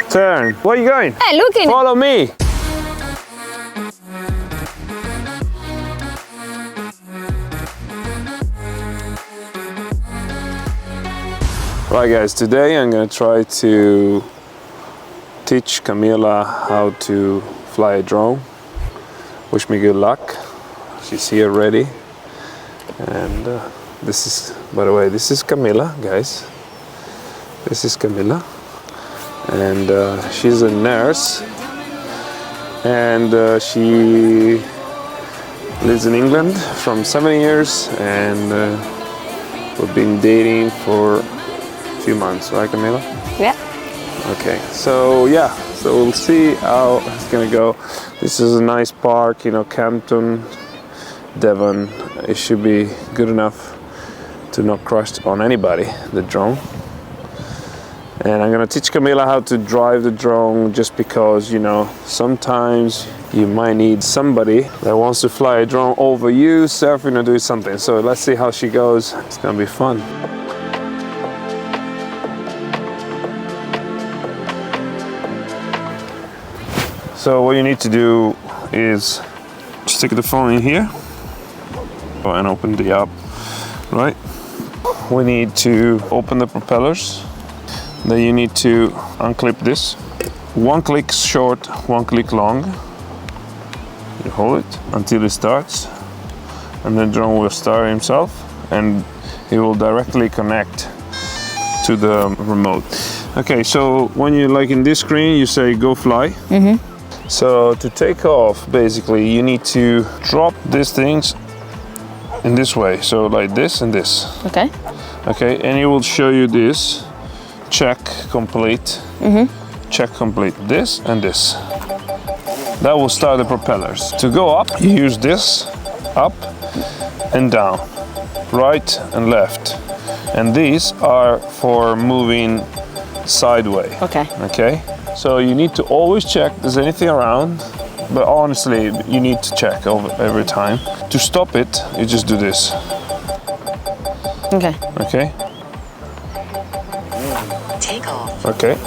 Turn. Where are you going? Hey, looking. Follow me. Right guys, today I'm gonna try to teach Camilla how to fly a drone. Wish me good luck. She's here ready. And this is, by the way, this is Camilla, guys. This is Camilla. And she's a nurse. And she lives in England from 7 years. And we've been dating for few months, right Camilla? Yeah. Okay, so yeah, so we'll see how it's gonna go. This is a nice park, you know, Campton, Devon. It should be good enough to not crash on anybody, the drone. And I'm gonna teach Camilla how to drive the drone, just because, you know, sometimes you might need somebody that wants to fly a drone over you, surfing or doing something. So let's see how she goes. It's gonna be fun. So what you need to do is stick the phone in here and open the app, right? We need to open the propellers. Then you need to unclip this. One click short, one click long. You hold it until it starts, and the drone will start himself, and it will directly connect to the remote. Okay, so when you like in this screen, you say go fly. So to take off, basically, you need to drop these things in this way. So like this and this. Okay. Okay, and it will show you this. Check complete. Check complete. This and this. That will start the propellers. To go up, you use this. Up and down. Right and left. And these are for moving sideways. Okay. Okay. So you need to always check if there's anything around, but honestly, you need to check every time. To stop it, you just do this. Okay. Okay? Take off. Okay.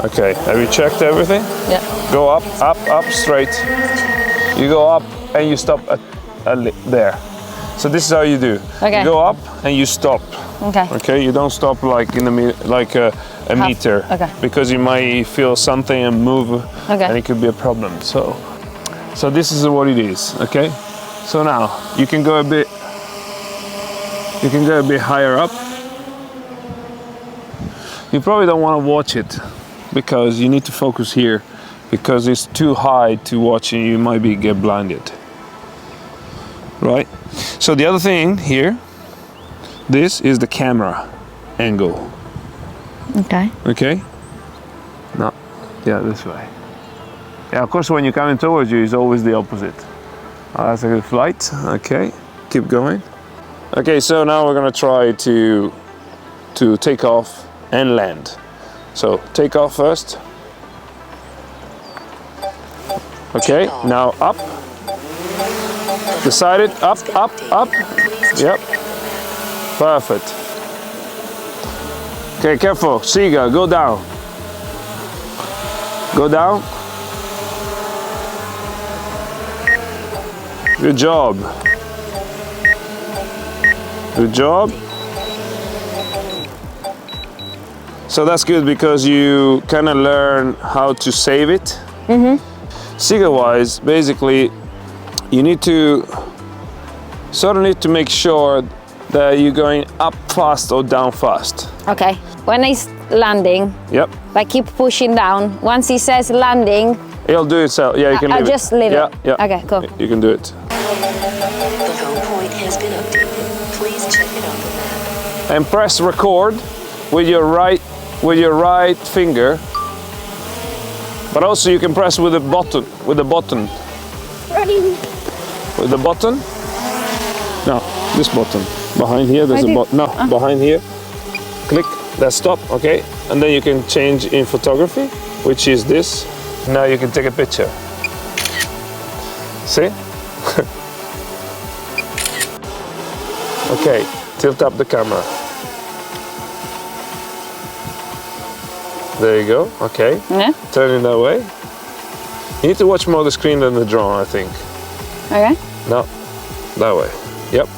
Okay, have you checked everything? Yeah. Go up, up, straight. You go up and you stop there. So this is how you do. Okay. You go up and you stop. Okay. Okay, you don't stop like in the a meter, okay. because you might feel something and move, Okay. and it could be a problem. So this is what it is. Okay. So now you can go a bit. You can go a bit higher up. You probably don't want to watch it because you need to focus here, because it's too high to watch and you might get blinded. Right. So the other thing here. This is the camera angle. Okay. Okay? No. Yeah, this way. Yeah, of course, when you're coming towards you, it's always the opposite. That's a good flight. Okay, keep going. Okay, so now we're gonna try to take off and land. So take off first. Okay, now up. Decided, up, up, up. Yep. Perfect. Okay, careful. Seagull, go down. Go down. Good job. Good job. So that's good because you kind of learn how to save it. Seagull-wise, basically, you need to make sure that you're going up fast or down fast. Okay. When it's landing, Yep. I keep pushing down. Once he says landing, It'll do itself. Yeah, you can I'll leave it. just leave it. Yeah. Okay, cool. You can do it. The home point has been updated. Please check it on the map. And press record with your right finger. But also you can press with the button. With the button. With the button. No, this button. Behind here, there's a button. No, behind here. Click. That's stop. Okay. And then you can change in photography, which is this. Now you can take a picture. See? Okay, tilt up the camera. There you go. Okay. Yeah. Turn it that way. You need to watch more the screen than the drone, I think. Okay. No, that way. Yep.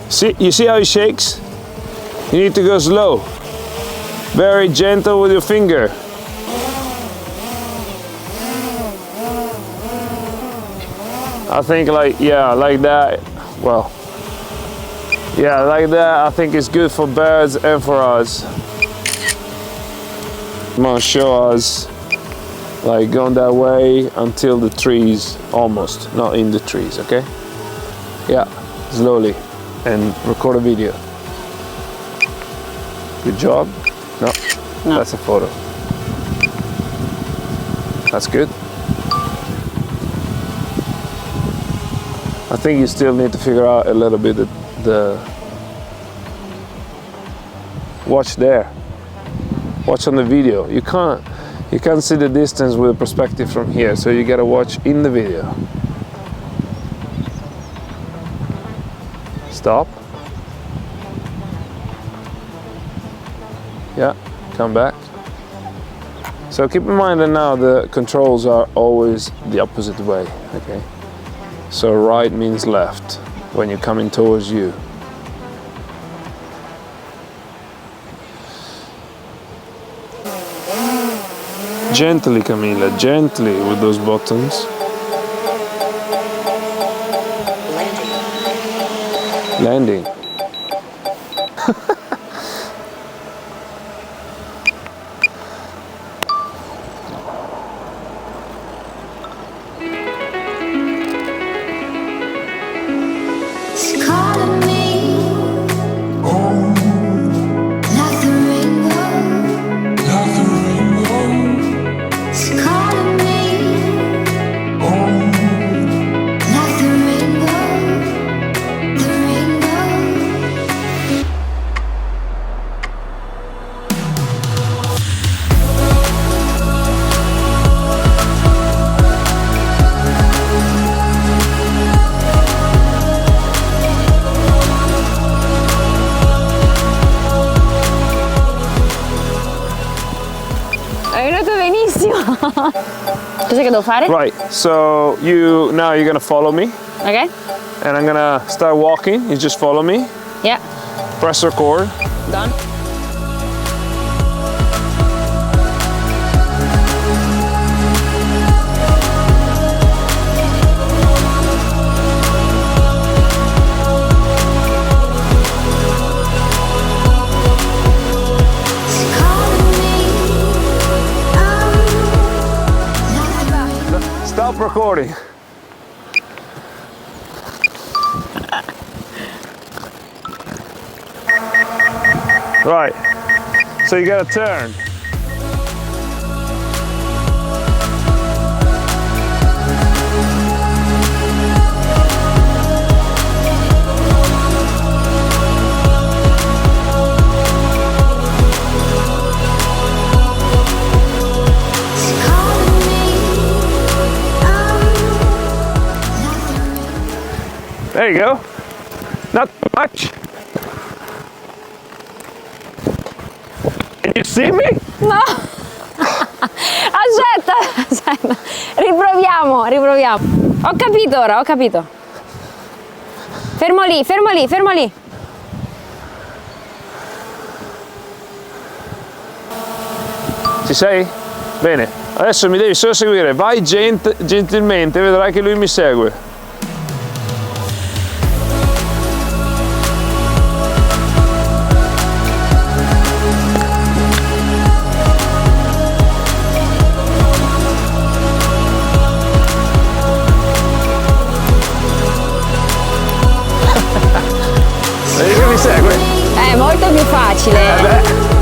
See, you see how he shakes? You need to go slow. Very gentle with your finger. I think like, yeah, like that. Well, yeah, like that. I think it's good for birds and for us. I'm gonna show us like going that way until the trees, almost, not in the trees, okay? Yeah, slowly, and record a video. Good job. No, that's a photo. That's good. I think you still need to figure out a little bit the watch there. Watch on the video. You can't see the distance with a perspective from here, so you gotta watch in the video. Stop. Yeah, come back. So keep in mind that now the controls are always the opposite way, okay? So right means left when you're coming towards you. Gently, Camilla, gently with those buttons. Landing. È venuto benissimo. Cos'è che devo fare? Right, so now you're gonna follow me, Ok? and I'm gonna start walking. You just follow me. Yeah. Press record. Done. Stop recording. Right, so you gotta turn. There you go. Not much. Can you see me? No! Aspetta. Riproviamo. Ho capito ora, ho capito. Fermo lì. Ci sei? Bene. Adesso mi devi solo seguire. Vai gentilmente, vedrai che lui mi segue. Vedi che mi segue? È molto più facile. Beh.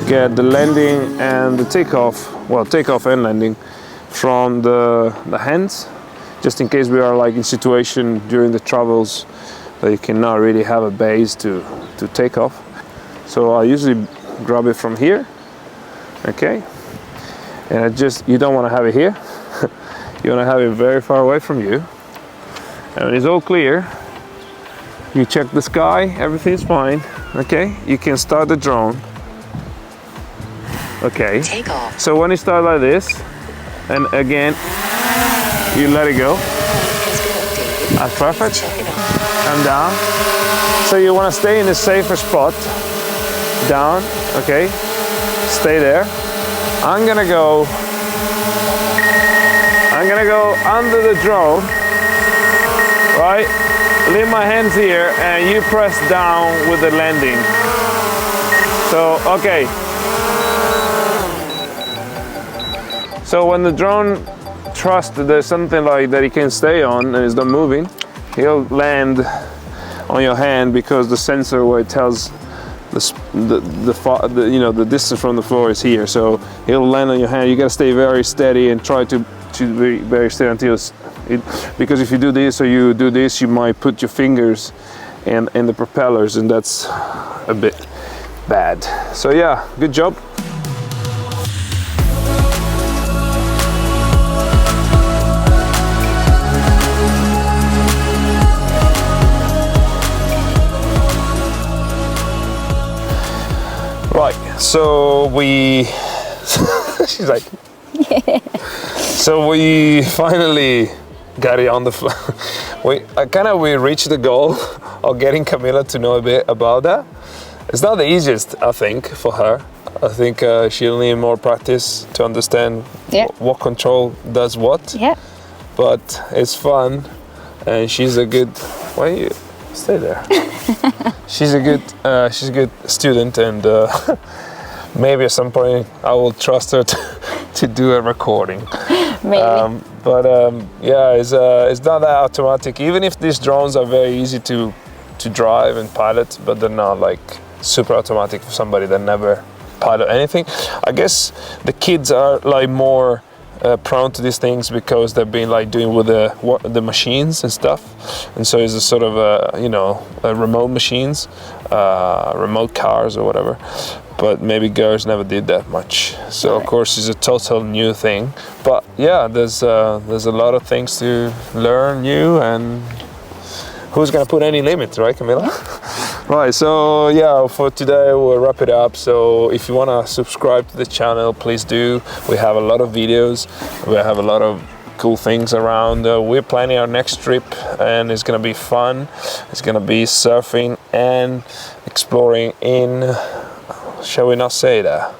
get the landing and the takeoff, well, takeoff and landing from the hands, just in case we are like in situation during the travels that you cannot really have a base to take off. So I usually grab it from here, okay? And you don't want to have it here. You want to have it very far away from you. And when it's all clear, you check the sky, everything's fine, okay? You can start the drone. Okay. Take off. So when you start like this, and again, you let it go. Has been updated. That's perfect. Check it out. And down. So you want to stay in the safer spot. Down, okay? Stay there. I'm gonna go under the drone, right? Leave my hands here and you press down with the landing. So, okay. So when the drone trusts that there's something like that he can stay on and it's not moving, he'll land on your hand because the sensor where it tells the distance from the floor is here. So he'll land on your hand. You gotta stay very steady and try to be very steady until because if you do this or you do this, you might put your fingers in the propellers, and that's a bit bad. So yeah, good job. Right, so she's like, so we finally got it on the floor. We reached the goal of getting Camilla to know a bit about that. It's not the easiest, I think, for her. I think she'll need more practice to understand what control does what. Yeah. But it's fun, and she's a good. Why you stay there? She's a good student, and maybe at some point I will trust her to do a recording. Maybe. Yeah, it's not that automatic. Even if these drones are very easy to drive and pilot, but they're not like super automatic for somebody that never pilot anything. I guess the kids are like more prone to these things because they've been like doing with the machines and stuff, and so it's a sort of remote machines, remote cars or whatever. But maybe girls never did that much, so of course it's a total new thing. But yeah, there's a lot of things to learn new, and who's gonna put any limits, right, Camilla? Right, so yeah, for today we'll wrap it up. So if you want to subscribe to the channel, please do. We have a lot of videos, we have a lot of cool things around. We're planning our next trip, and it's gonna be fun. It's gonna be surfing and exploring in, shall we not say that?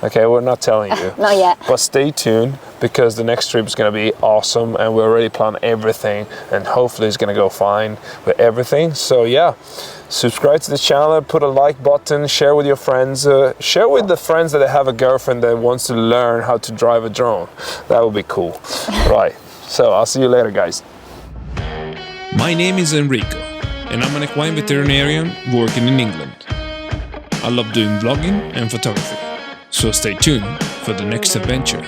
Okay, we're not telling you. Not yet. But stay tuned, because the next trip is going to be awesome, and we already planned everything, and hopefully it's going to go fine with everything. So yeah, subscribe to the channel, put a like button, share with your friends, share with the friends that have a girlfriend that wants to learn how to drive a drone. That would be cool. Right, so I'll see you later, guys. My name is Enrico, and I'm an equine veterinarian working in England. I love doing vlogging and photography, so stay tuned for the next adventure.